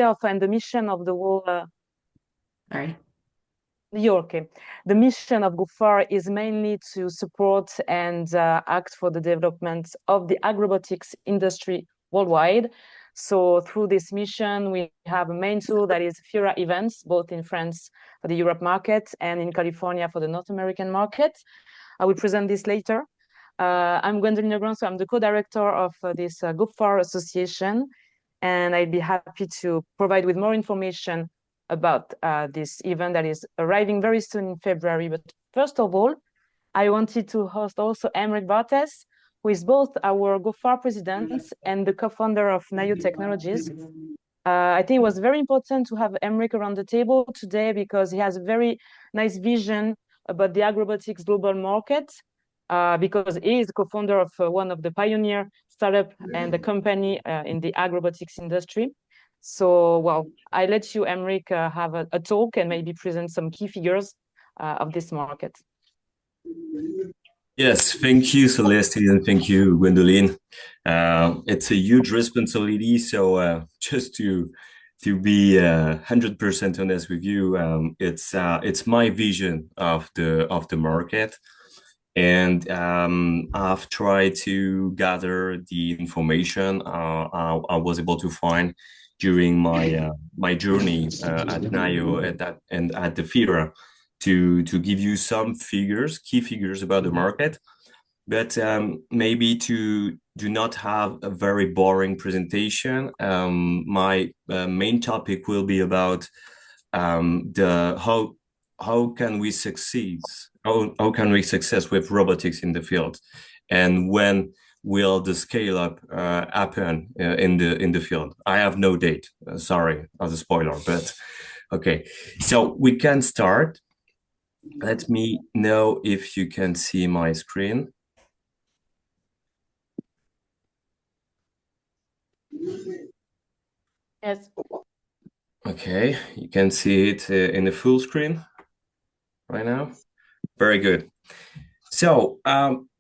of and the mission of the whole. Sorry. You're okay. The mission of GOFAR is mainly to support and act for the development of the agrobotics industry worldwide. So through this mission, we have a main tool that is FIRA events, both in France for the Europe market and in California for the North American market. I will present this later. I'm Gwendoline Legrand, so I'm the co-director of this GOFAR association, and I'd be happy to provide with more information about this event that is arriving very soon in February. But first of all, I wanted to host also Aymeric Barthes, who is both our GOFAR president and the co-founder of Nayo Technologies. I think it was very important to have Aymeric around the table today because he has a very nice vision about the agrobotics global market, because he is co-founder of one of the pioneer startup and the company in the agrobotics industry. So, well, I let you, Aymeric, have a talk and maybe present some key figures of this market. Yes, thank you, Celeste, and thank you, Gwendoline. It's a huge responsibility, so just to be 100% honest with you, it's my vision of the market, and I've tried to gather the information I was able to find during my journey at Nayo and at the FIRA to give you some figures, key figures about the market, but maybe to do not have a very boring presentation. My main topic will be about how can we succeed? How can we success with robotics in the field, and when will the scale up happen in the field? I have no date. Sorry, as a spoiler, but okay. So we can start. Let me know if you can see my screen. Yes. Okay, you can see it in the full screen right now. Very good. So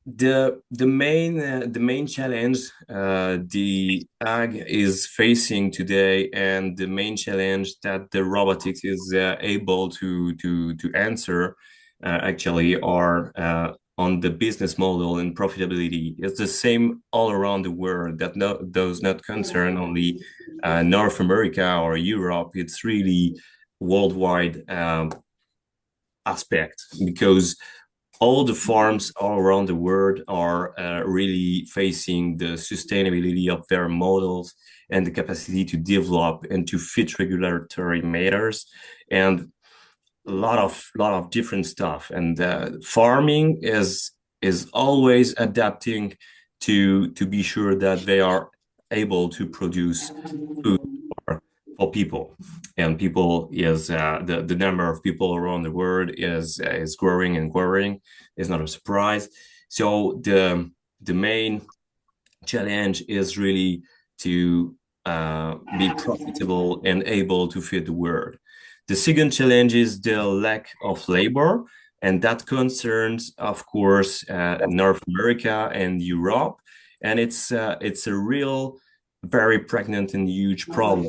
the main challenge the ag is facing today, and the main challenge that the robotics is able to answer actually are on the business model and profitability. It's the same all around the world. That does not concern only North America or Europe. It's really worldwide aspect, because all the farms all around the world are really facing the sustainability of their models and the capacity to develop and to fit regulatory matters, and a lot of different stuff. And farming is always adapting to be sure that they are able to produce food for people, and people is the number of people around the world is growing and growing. It's not a surprise. So the main challenge is really to be profitable and able to feed the world. The second challenge is the lack of labor, and that concerns, of course, North America and Europe, and it's a real very pregnant and huge problem,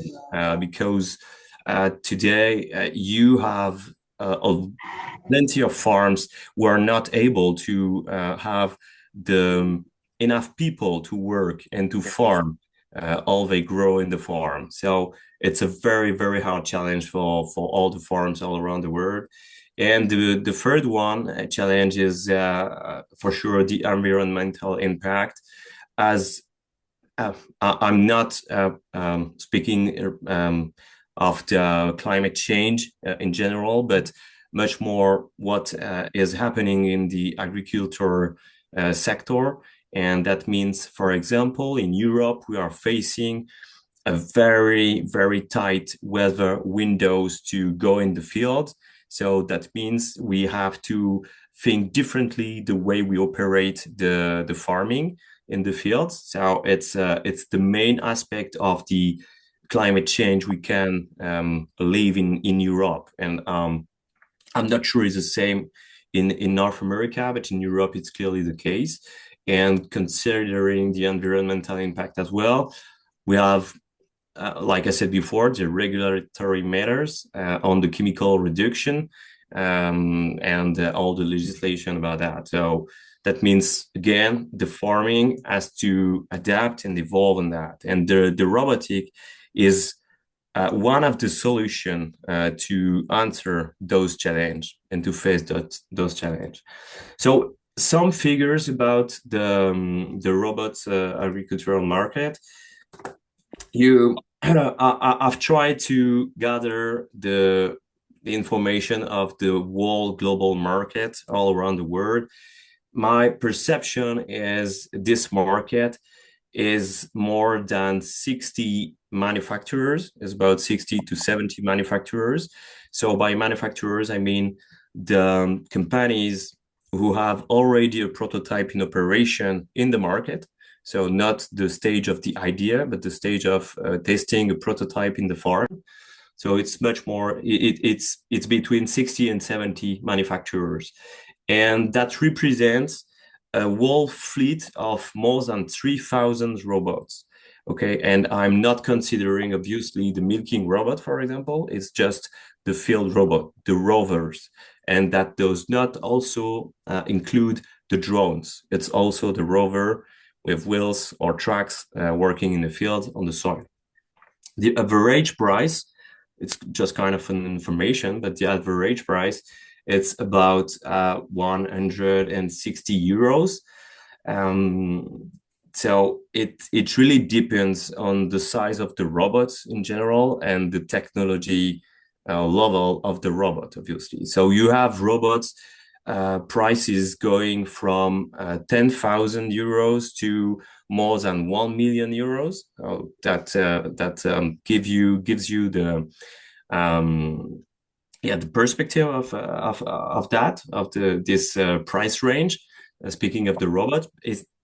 because today you have plenty of farms who are not able to have the enough people to work and to farm all they grow in the farm. So it's a very, very hard challenge for all the farms all around the world. And the third one challenge is for sure the environmental impact. As I'm not speaking of the climate change in general, but much more what is happening in the agriculture sector. And that means, for example, in Europe, we are facing a very, very tight weather windows to go in the field. So that means we have to think differently the way we operate the farming in the field. So it's the main aspect of the climate change we can live in Europe. And I'm not sure it's the same in North America, but in Europe it's clearly the case. And considering the environmental impact as well, we have like I said before, the regulatory matters on the chemical reduction and all the legislation about that. So that means, again, the farming has to adapt and evolve on that. And the robotic is one of the solutions to answer those challenges and to face those challenges. So some figures about the robots agricultural market. I've tried to gather the information of the whole global market all around the world. My perception is this market is more than 60 manufacturers, is about 60 to 70 manufacturers. So by manufacturers, I mean the companies who have already a prototype in operation in the market. So not the stage of the idea, but the stage of testing a prototype in the farm. So it's much more, it's between 60 and 70 manufacturers. And that represents a whole fleet of more than 3,000 robots. Okay, and I'm not considering, obviously, the milking robot, for example. It's just the field robot, the rovers. And that does not also include the drones. It's also the rover with wheels or tracks working in the field on the soil. The average price, it's just kind of an information, but the average price, it's about 160 euros. So it really depends on the size of the robots in general and the technology level of the robot, obviously. So you have robots prices going from 10,000 euros to more than 1 million euros. That gives you the the perspective of this price range. Speaking of the robot,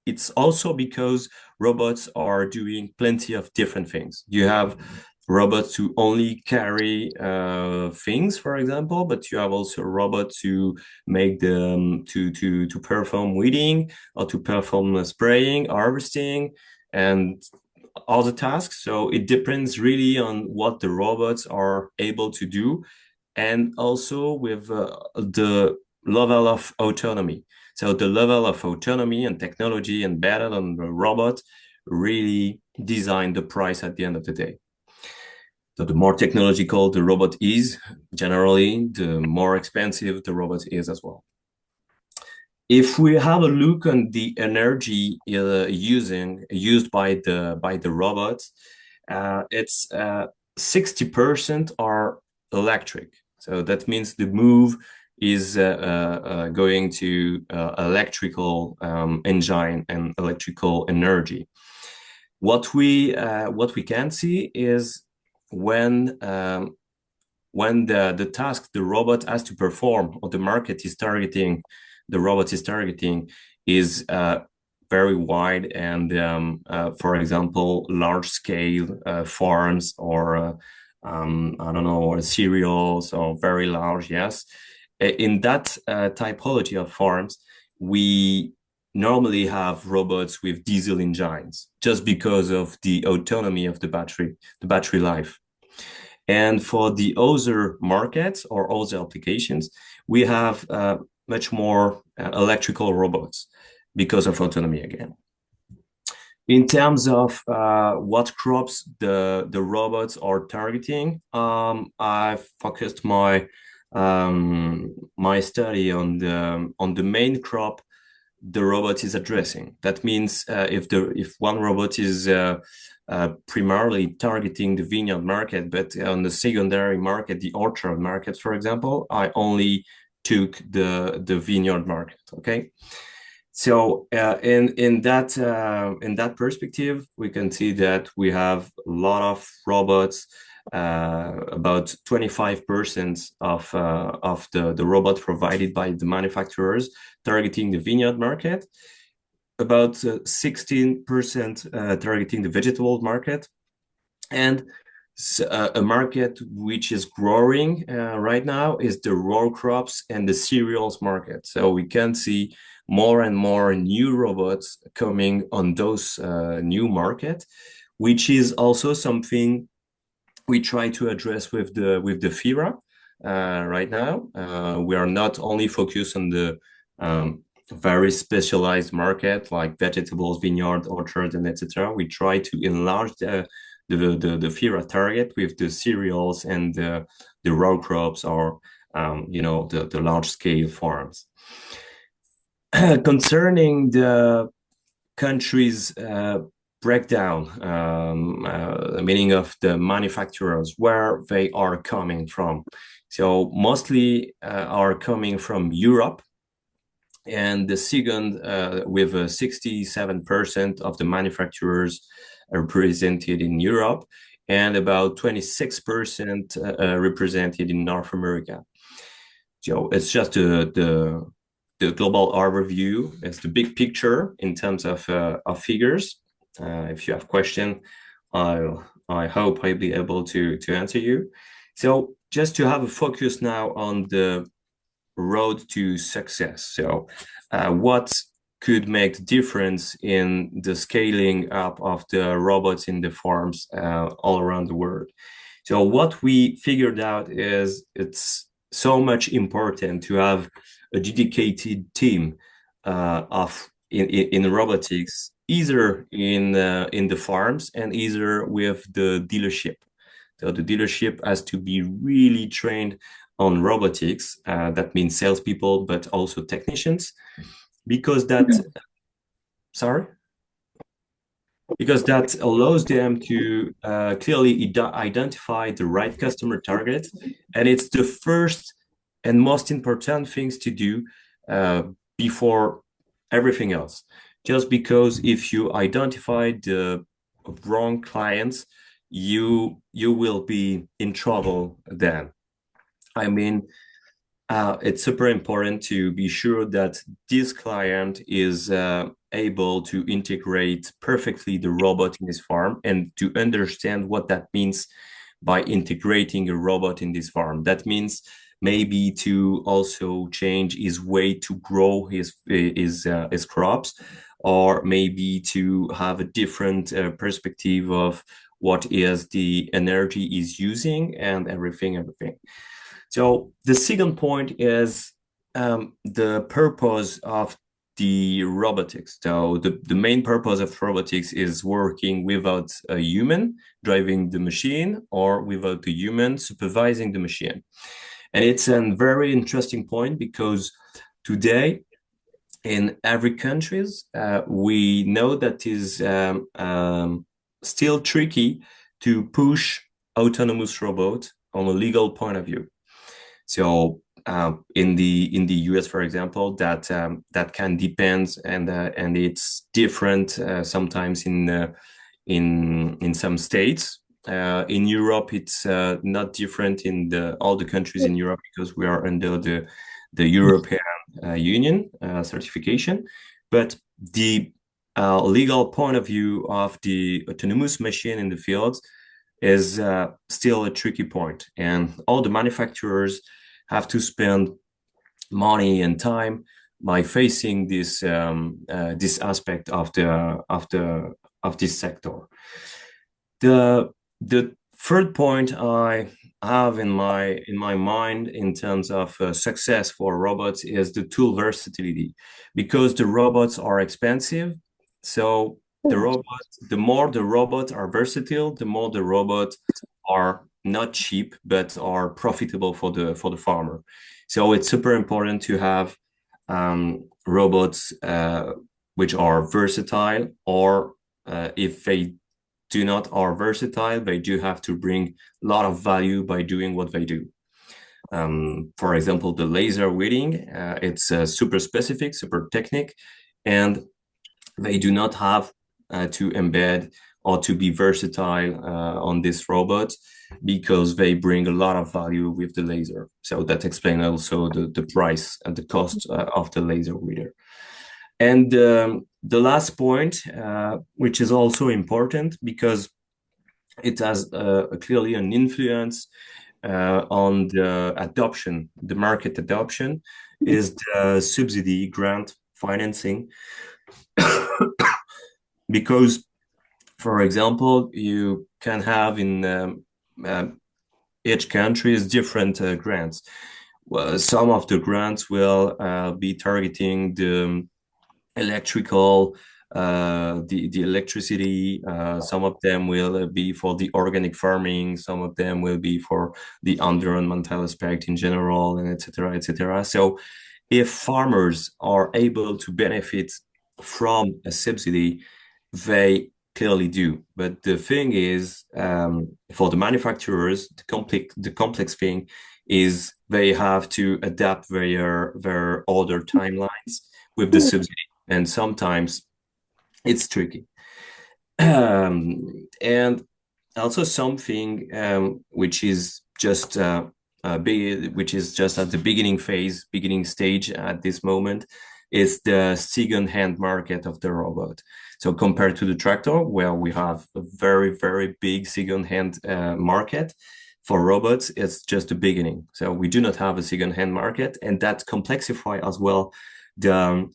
it's also because robots are doing plenty of different things. You have robots who only carry things, for example, but you have also robots who make them to perform weeding or to perform spraying, harvesting, and other tasks. So it depends really on what the robots are able to do, and also with the level of autonomy. So the level of autonomy and technology embedded on the robot really design the price at the end of the day. So the more technological the robot is, generally, the more expensive the robot is as well. If we have a look on the energy used by the robots, it's 60% are electric. So that means the move is going to electrical engine and electrical energy. What we can see is when the task the robot has to perform, or the market is targeting, the robot is targeting, is very wide, and for example, large scale farms, or I don't know, cereals, or very large, yes. In that typology of farms, we normally have robots with diesel engines, just because of the autonomy of the battery life. And for the other markets or other applications, we have much more electrical robots because of autonomy again. In terms of what crops the robots are targeting, I've focused my study on the main crop the robot is addressing. That means if one robot is primarily targeting the vineyard market, but on the secondary market, the orchard market, for example, I only took the vineyard market. Okay, so in that perspective, we can see that we have a lot of robots. About 25% of the robot provided by the manufacturers targeting the vineyard market, about 16% targeting the vegetable market, and a market which is growing right now is the row crops and the cereals market. So we can see more and more new robots coming on those new markets, which is also something we try to address with the FIRA right now. We are not only focused on the very specialized market like vegetables, vineyard, orchard, and etc. We try to enlarge the FIRA target with the cereals and the row crops, or the large scale farms. Concerning the countries breakdown, meaning of the manufacturers, where they are coming from. So mostly are coming from Europe, and the second with 67% of the manufacturers are represented in Europe, and about 26% represented in North America. So it's just the global overview. It's the big picture in terms of figures. If you have questions, I hope I'll be able to answer you. So just to have a focus now on the road to success. So what could make the difference in the scaling up of the robots in the farms all around the world? So what we figured out is it's so much important to have a dedicated team in robotics, either in the farms and either with the dealership. So the dealership has to be really trained on robotics. That means salespeople, but also technicians, because that allows them to clearly identify the right customer target, and it's the first and most important things to do before everything else. Just because if you identify the wrong clients, you will be in trouble then. I mean, it's super important to be sure that this client is able to integrate perfectly the robot in his farm, and to understand what that means by integrating a robot in this farm. That means maybe to also change his way to grow his crops, or maybe to have a different perspective of what is the energy he's using and everything. So the second point is the purpose of the robotics. So the main purpose of robotics is working without a human driving the machine, or without the human supervising the machine. And it's a very interesting point, because today in every country, we know that is still tricky to push autonomous robots on a legal point of view. So in the US, for example, that can depend, and it's different sometimes in some states. In Europe, it's not different in all the countries in Europe, because we are under the European Union certification. But the legal point of view of the autonomous machine in the fields is still a tricky point, and all the manufacturers have to spend money and time by facing this aspect of this sector. The third point I have in my mind in terms of success for robots is the tool versatility, because the robots are expensive. So the more the robots are versatile, the more the robots are not cheap, but are profitable for the farmer. So it's super important to have robots which are versatile, or if they do not are versatile, they do have to bring a lot of value by doing what they do. For example, the laser weeding, it's super specific, super technique, and they do not have to embed or to be versatile on this robot, because they bring a lot of value with the laser. So that explains also the price and the cost of the laser weeder. And the last point, which is also important, because it has clearly an influence on the adoption, the market adoption, is the subsidy grant financing. Because For example, you can have in each country is different grants. Well, some of the grants will be targeting the electrical, the electricity. Some of them will be for the organic farming. Some of them will be for the environmental aspect in general, and etc., etc. So, if farmers are able to benefit from a subsidy, they clearly do. But the thing is, for the manufacturers, the complex thing is they have to adapt their order timelines with the subsidy, and sometimes it's tricky. And also something which is just which is just at the beginning stage at this moment, is the second-hand market of the robot. So compared to the tractor, where we have a very, very big second-hand market, for robots, it's just the beginning. So we do not have a second-hand market, and that complexifies as well the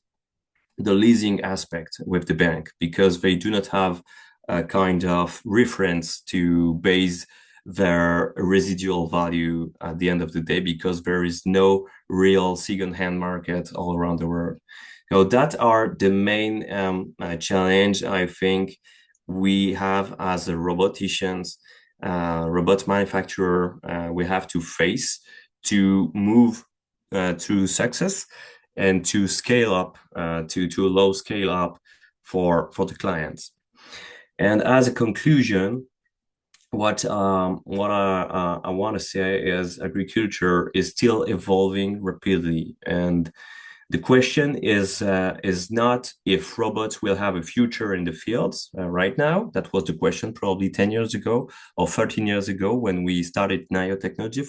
leasing aspect with the bank, because they do not have a kind of reference to base their residual value at the end of the day, because there is no real second-hand market all around the world. So that are the main challenge I think we have as a roboticians, robot manufacturer, we have to face to move to success and to scale up to a low scale up for the clients. And as a conclusion, what I want to say is agriculture is still evolving rapidly, and the question is not if robots will have a future in the fields right now. That was the question probably 10 years ago or 13 years ago when we started nanotechnology,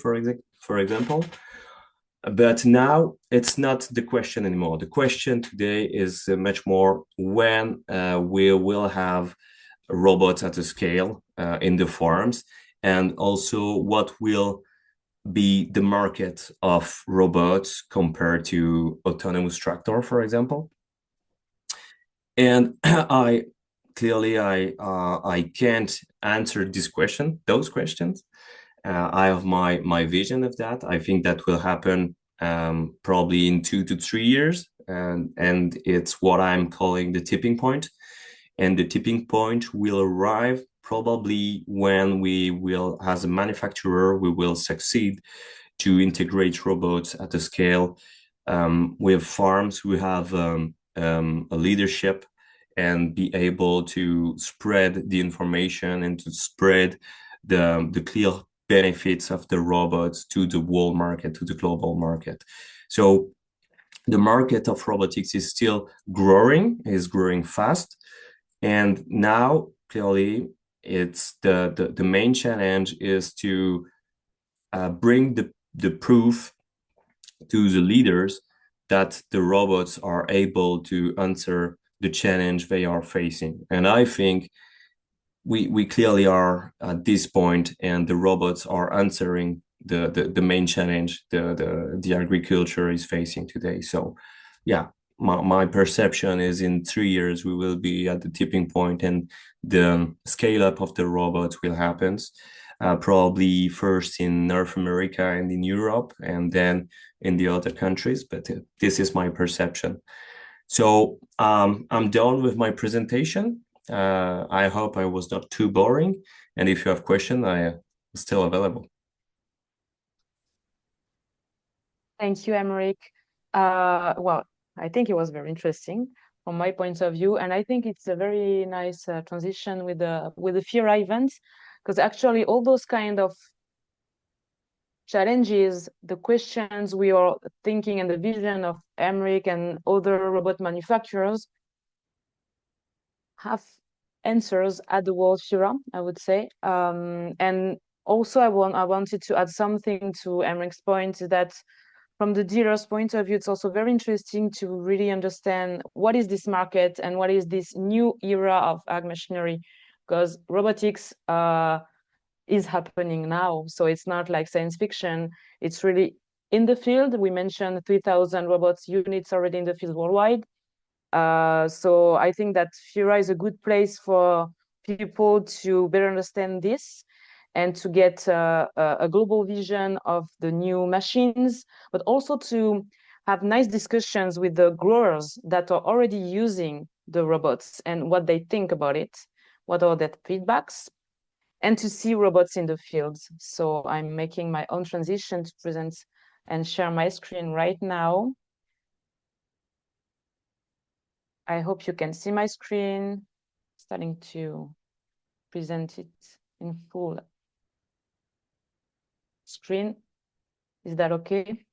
for example. But now it's not the question anymore. The question today is much more when we will have robots at a scale in the farms, and also what will be the market of robots compared to autonomous tractor, for example. And I can't answer those questions. I have my vision of that. I think that will happen probably in 2 to 3 years, and it's what I'm calling the tipping point. And the tipping point will arrive probably when we will, as a manufacturer, we will succeed to integrate robots at a scale with farms who have a leadership and be able to spread the information and to spread the clear benefits of the robots to the world market, to the global market. So the market of robotics is still growing, is growing fast. And now, clearly, it's the main challenge is to bring the proof to the leaders that the robots are able to answer the challenge they are facing. And I think we clearly are at this point, and the robots are answering the main challenge the agriculture is facing today. So yeah, my perception is in 3 years we will be at the tipping point, and the scale up of the robots will happen, probably first in North America and in Europe, and then in the other countries. But this is my perception. So I'm done with my presentation. I hope I was not too boring, and if you have questions, I am still available. Thank you, Aymeric. Well, I think it was very interesting from my point of view, and I think it's a very nice transition with the FIRA event, because actually all those kind of challenges, the questions we are thinking, and the vision of Aymeric and other robot manufacturers have answers at the World FIRA, I would say. And also I wanted to add something to Aymeric's point, that from the dealer's point of view, it's also very interesting to really understand what is this market and what is this new era of ag machinery, because robotics is happening now. So it's not like science fiction, it's really in the field. We mentioned 3,000 robots units already in the field worldwide. So I think that FIRA is a good place for people to better understand this and to get a global vision of the new machines, but also to have nice discussions with the growers that are already using the robots and what they think about it, what are their feedbacks, and to see robots in the field. So I'm making my own transition to present and share my screen right now. I hope you can see my screen. Starting to present it in full screen. Is that okay?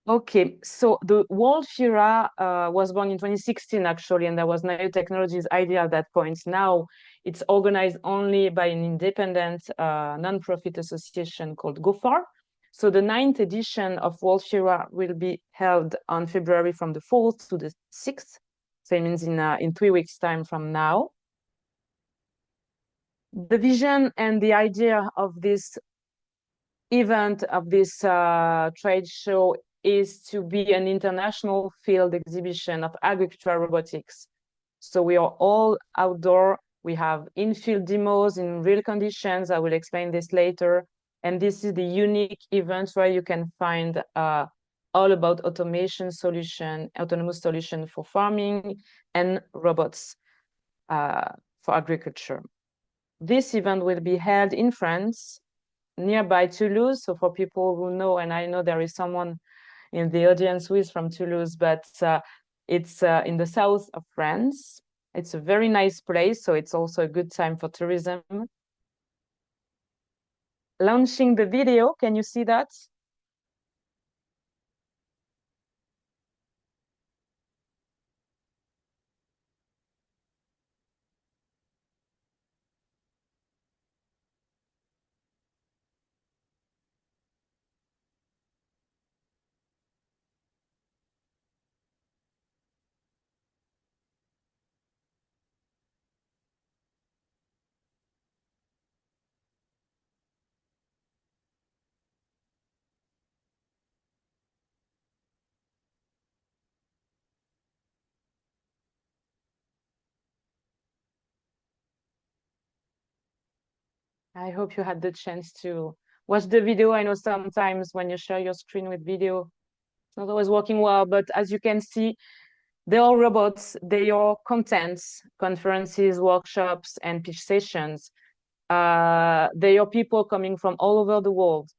Okay, so the World FIRA was born in 2016, actually, and that was Nanotechnology's idea at that point. Now it's organized only by an independent non-profit association called GOFAR. So the 9th edition of World FIRA will be held on February from the 4th to the 6th. So it means in 3 weeks' time from now. The vision and the idea of this event, of this trade show, is to be an international field exhibition of agricultural robotics. So we are all outdoor. We have in-field demos in real conditions. I will explain this later. And this is the unique event where you can find all about automation solution, autonomous solution for farming and robots for agriculture. This event will be held in France, nearby Toulouse. So for people who know, and I know there is someone in the audience who is from Toulouse, but it's in the south of France. It's a very nice place, so it's also a good time for tourism. Launching the video, can you see that? I hope you had the chance to watch the video. I know sometimes when you share your screen with video, it's not always working well, but as you can see, they are robots, they are contents, conferences, workshops, and pitch sessions. They are people coming from all over the world.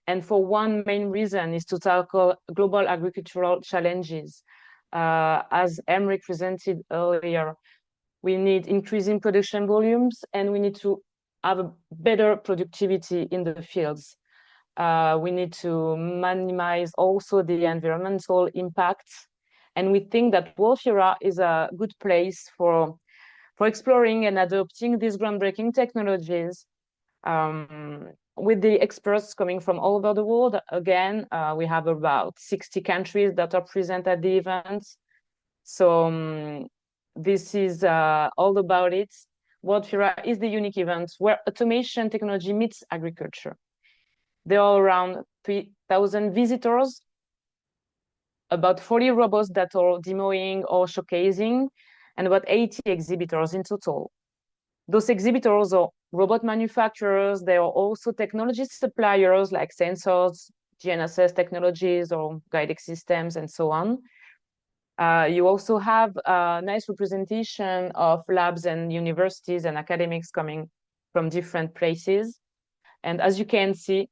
And for one main reason is to tackle global agricultural challenges. As Aymeric presented earlier, we need increasing production volumes and we need to have a better productivity in the fields. We need to minimize also the environmental impacts. And we think that World FIRA is a good place for exploring and adopting these groundbreaking technologies with the experts coming from all over the world. Again, we have about 60 countries that are present at the event. So this is all about it. World FIRA is the unique event where automation technology meets agriculture. There are around 3,000 visitors, about 40 robots that are demoing or showcasing, and about 80 exhibitors in total. Those exhibitors are robot manufacturers. They are also technology suppliers like sensors, GNSS technologies, or guided systems, and so on. You also have a nice representation of labs and universities and academics coming from different places. And as you can see,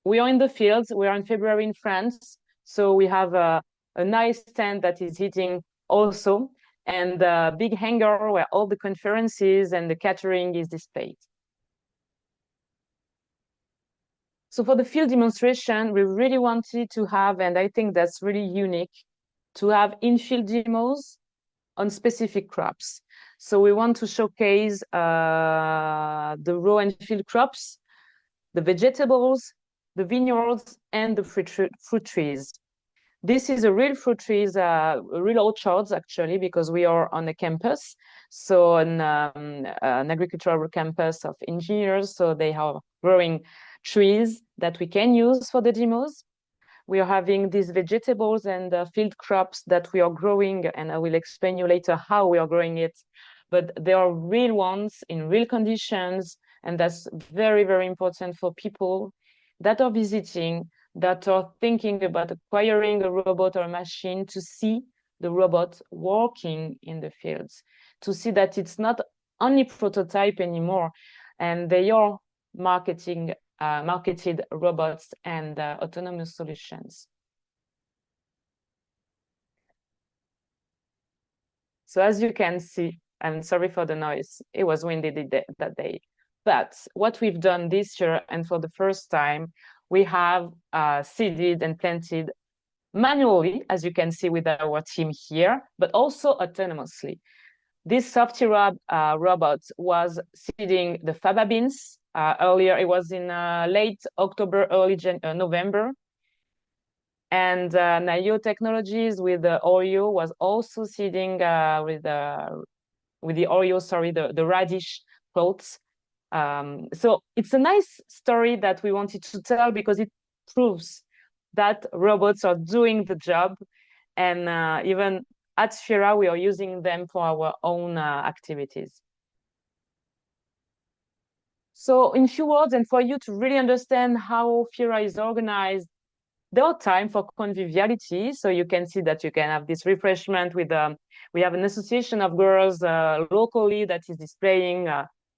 we are in the fields. We are in February in France. So we have a nice stand that is heating also, and a big hangar where all the conferences and the catering is displayed. So for the field demonstration, we really wanted to have, and I think that's really unique, to have in-field demos on specific crops. So we want to showcase the raw and field crops, the vegetables, the vineyards, and the fruit trees. This is a real fruit trees, real orchards actually, because we are on a campus, so an agricultural campus of engineers. So they are growing trees that we can use for the demos. We are having these vegetables and field crops that we are growing, and I will explain you later how we are growing it but they are real ones in real conditions. And that's very, very important for people that are visiting, that are thinking about acquiring a robot or a machine, to see the robot working in the fields, to see that it's not only prototype anymore, and they are marketed robots and autonomous solutions. So as you can see, I'm sorry for the noise, it was windy that day. But what we've done this year, and for the first time, we have seeded and planted manually, as you can see with our team here, but also autonomously. This software robot was seeding the faba beans. Earlier, it was in late October, early November. And Nayo Technologies with the Oreo was also seeding with the Oreo, sorry, the radish floats. So it's a nice story that we wanted to tell because it proves that robots are doing the job, and even at FIRA, we are using them for our own activities. So in few words, and for you to really understand how FIRA is organized, there are time for conviviality. So you can see that you can have this refreshment with, we have an association of girls locally that is displaying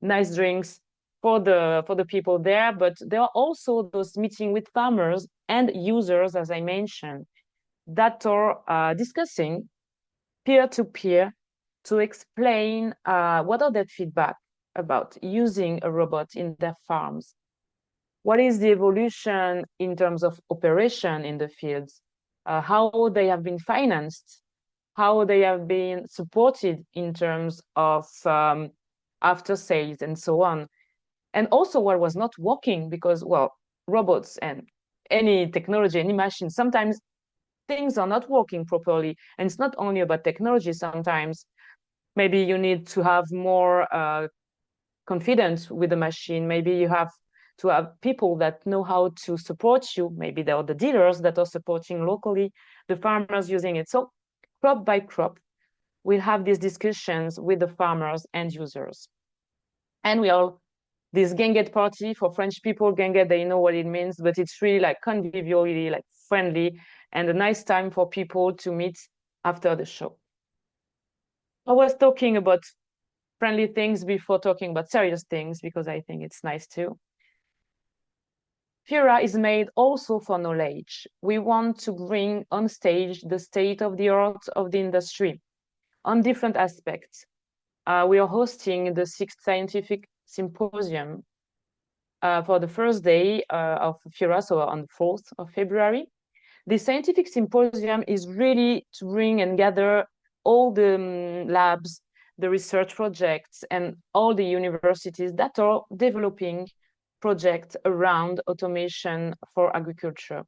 nice drinks for the people there. But there are also those meeting with farmers and users, as I mentioned, that are discussing peer-to-peer to explain what are their feedback about using a robot in their farms. What is the evolution in terms of operation in the fields? How they have been financed, how they have been supported in terms of after sales and so on. And also what was not working, because, well, robots and any technology, any machine, sometimes things are not working properly. And it's not only about technology. Sometimes maybe you need to have more confidence with the machine. Maybe you have to have people that know how to support you. Maybe there are the dealers that are supporting locally, the farmers using it. So crop by crop, we'll have these discussions with the farmers and users. And we all, this Genget party for French people, Genget, they know what it means, but it's really like convivial, really like friendly, and a nice time for people to meet after the show. I was talking about friendly things before talking about serious things, because I think it's nice too. FIRA is made also for knowledge. We want to bring on stage the state of the art of the industry on different aspects. We are hosting the 6th Scientific Symposium for the first day of FIRA, so on the 4th of February. The Scientific Symposium is really to bring and gather all the labs, the research projects, and all the universities that are developing projects around automation for agriculture.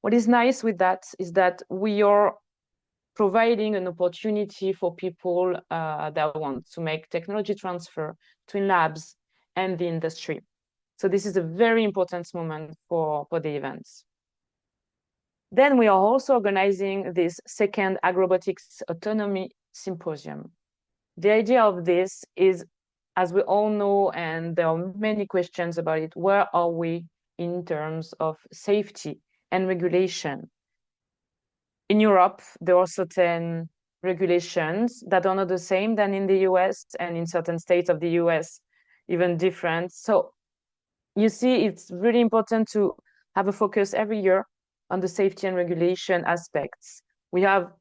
What is nice with that is that we are providing an opportunity for people that want to make technology transfer between labs and the industry. So this is a very important moment for the events. Then we are also organizing this second Agrobotics Autonomy Symposium. The idea of this is, as we all know, and there are many questions about it, where are we in terms of safety and regulation? In Europe, there are certain regulations that are not the same than in the US, and in certain states of the US, even different. So you see, it's really important to have a focus every year on the safety and regulation aspects. We have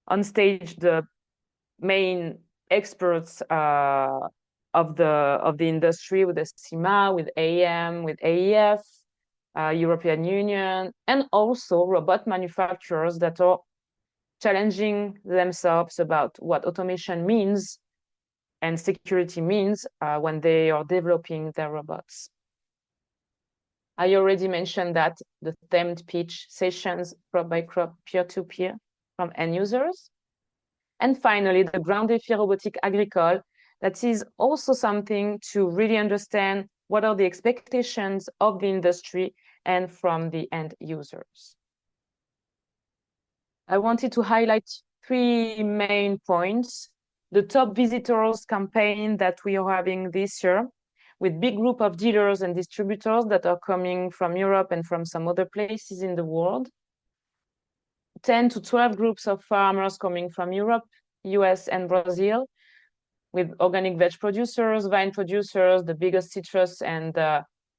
on stage the main experts of the industry, with the CIMA, with AM, with AEF, European Union, and also robot manufacturers that are challenging themselves about what automation means and security means when they are developing their robots. I already mentioned that the themed pitch sessions, crop by crop, peer-to-peer from end users. And finally, the Grand Défi Robotique Agricole, that is also something to really understand what are the expectations of the industry and from the end users. I wanted to highlight 3 main points. the top visitors campaign that we are having this year, with big group of dealers and distributors that are coming from Europe and from some other places in the world. 10 to 12 groups of farmers coming from Europe, US, and Brazil, with organic veg producers, vine producers, the biggest citrus and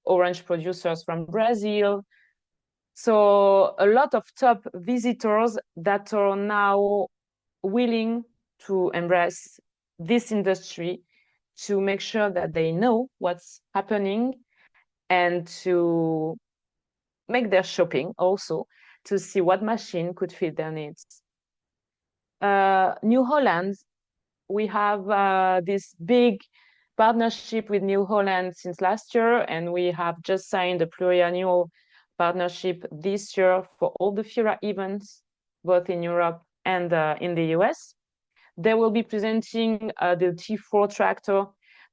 orange producers from Brazil. So a lot of top visitors that are now willing to embrace this industry, to make sure that they know what's happening and to make their shopping also, to see what machine could fit their needs. New Holland, we have this big partnership with New Holland since last year, and we have just signed a pluriannual partnership this year for all the FIRA events, both in Europe and in the US. They will be presenting the T4 tractor,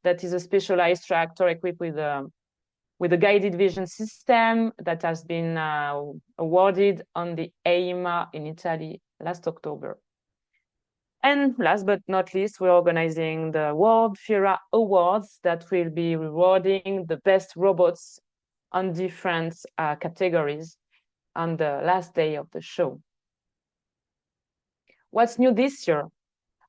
that is a specialized tractor equipped with a guided vision system that has been awarded on the EMDA in Italy last October. And last but not least, we're organizing the World FIRA Awards that will be rewarding the best robots on different categories on the last day of the show. What's new this year?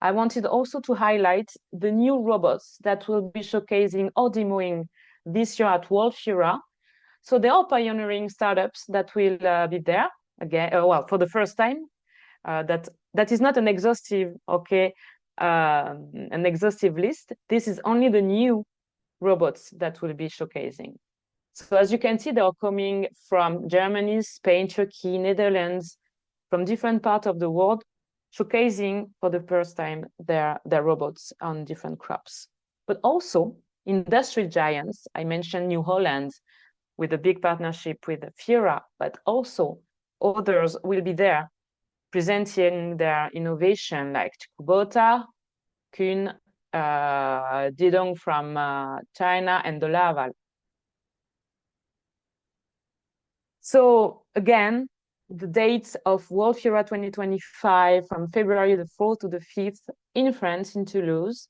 I wanted also to highlight the new robots that will be showcasing or demoing this year at World FIRA. So there are pioneering startups that will be there again, well, for the first time. That is not an exhaustive, an exhaustive list. This is only the new robots that will be showcasing. So as you can see, they are coming from Germany, Spain, Turkey, Netherlands, from different parts of the world, showcasing for the first time their robots on different crops. But also industry giants. I mentioned New Holland with a big partnership with FIRA, but also others will be there presenting their innovation, like Kubota, Kuhn, Didong from China, and the Laval. So again, the dates of World FIRA 2025 from February the 4th to the 5th in France, in Toulouse.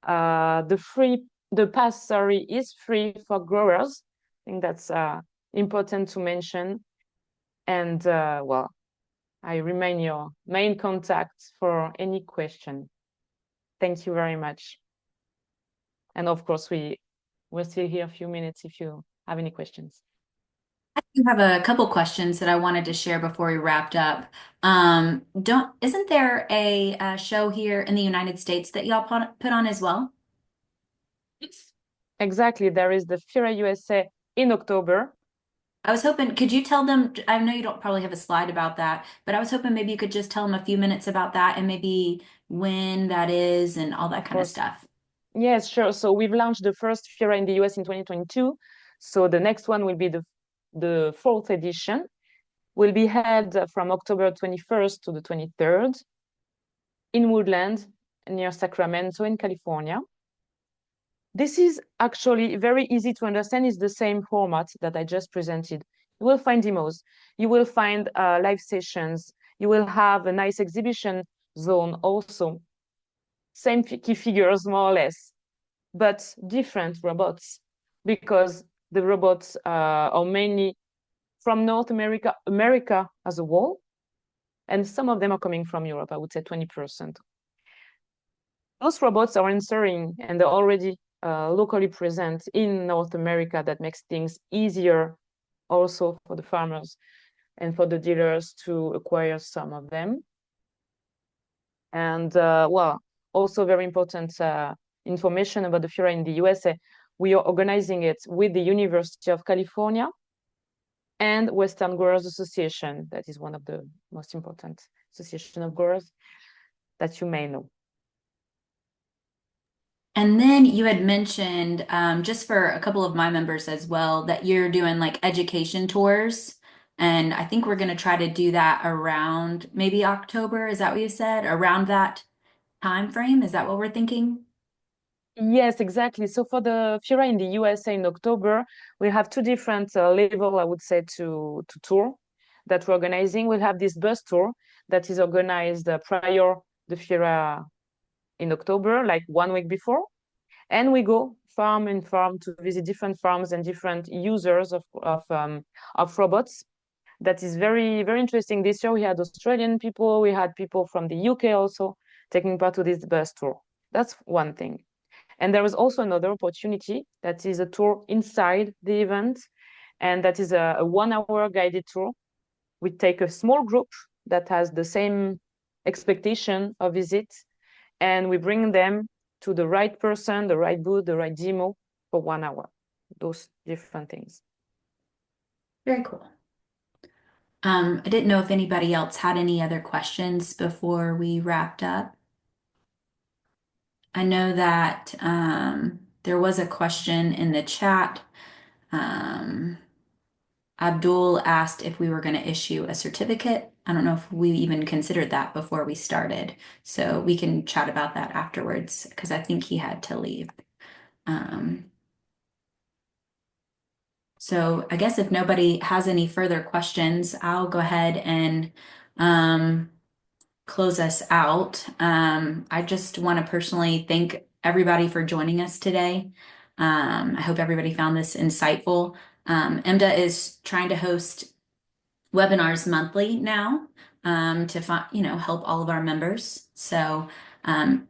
The pass, is free for growers. I think that's important to mention. And well, I remain your main contact for any question. Thank you very much. And of course, we're still here a few minutes if you have any questions. I do have a couple questions that I wanted to share before we wrapped up. Isn't there a show here in the United States that y'all put on as well? Yes. Exactly. There is the FIRA USA in October. I was hoping, could you tell them, I know you don't probably have a slide about that, but I was hoping maybe you could just tell them a few minutes about that and maybe when that is and all that kind of stuff. Yes, sure. So we've launched the first FIRA in the US in 2022. So the next one will be the fourth edition. Will be held from October 21st to the 23rd in Woodland near Sacramento in California. This is actually very easy to understand. It's the same format that I just presented. You will find demos. You will find live sessions. You will have a nice exhibition zone also. Same key figures, more or less, but different robots, because the robots are mainly from North America, America as a whole, and some of them are coming from Europe, I would say 20%. Those robots are answering, and they're already locally present in North America. That makes things easier also for the farmers and for the dealers to acquire some of them. And well, also very important information about the FIRA in the USA. We are organizing it with the University of California and Western Growers Association. That is one of the most important association of growers that you may know. And then you had mentioned, just for a couple of my members as well, that you're doing like education tours. And I think we're going to try to do that around maybe October. Is that what you said? Around that time frame? Is that what we're thinking? Yes, exactly. So for the FIRA in the USA in October, we have two different levels, I would say, to tour that we're organizing. We'll have this bus tour that is organized prior the FIRA in October, like 1 week before. And we go farm and farm to visit different farms and different users of robots. That is very, very interesting. This year we had Australian people, we had people from the UK also taking part to this bus tour. That's one thing. And there was also another opportunity that is a tour inside the event, and that is a 1 hour guided tour. We take a small group that has the same expectation of visit, and we bring them to the right person, the right booth, the right demo for 1 hour. Those different things. Very cool. I didn't know if anybody else had any other questions before we wrapped up. I know that there was a question in the chat. Abdul asked if we were going to issue a certificate. I don't know if we even considered that before we started. So we can chat about that afterwards because I think he had to leave. So I guess if nobody has any further questions, I'll go ahead and close us out. I just want to personally thank everybody for joining us today. I hope everybody found this insightful. EMDA is trying to host webinars monthly now to help all of our members. So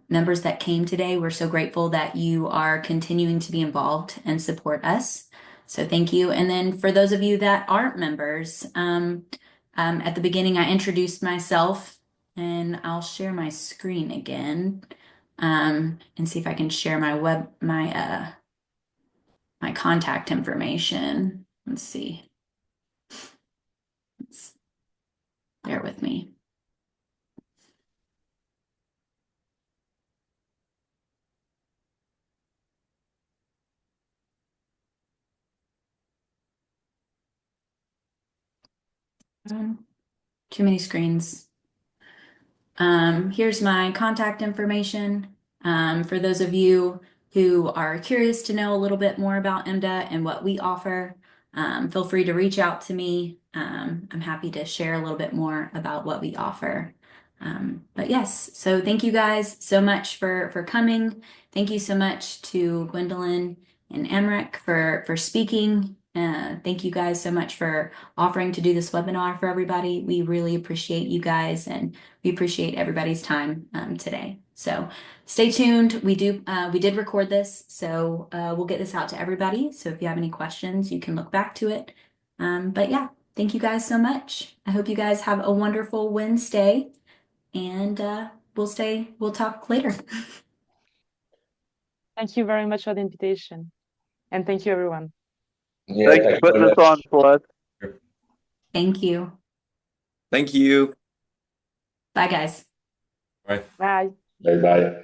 members that came today, we're so grateful that you are continuing to be involved and support us. So thank you. And then for those of you that aren't members, at the beginning I introduced myself, and I'll share my screen again and see if I can share my my contact information. Let's see. Bear with me. Too many screens. Here's my contact information. For those of you who are curious to know a little bit more about EMDA and what we offer, feel free to reach out to me. I'm happy to share a little bit more about what we offer. But yes, so thank you guys so much for coming. Thank you so much to Gwendoline and Aymeric for speaking. Thank you guys so much for offering to do this webinar for everybody. We really appreciate you guys, and we appreciate everybody's time today. So stay tuned. We did record this, so we'll get this out to everybody. So if you have any questions, you can look back to it. But yeah, thank you guys so much. I hope you guys have a wonderful Wednesday, and we'll talk later. Thank you very much for the invitation. And thank you, everyone. Yeah, thanks for putting us on, Celeste. Thank you. Thank you. Bye, guys. Bye. Bye. Bye-bye.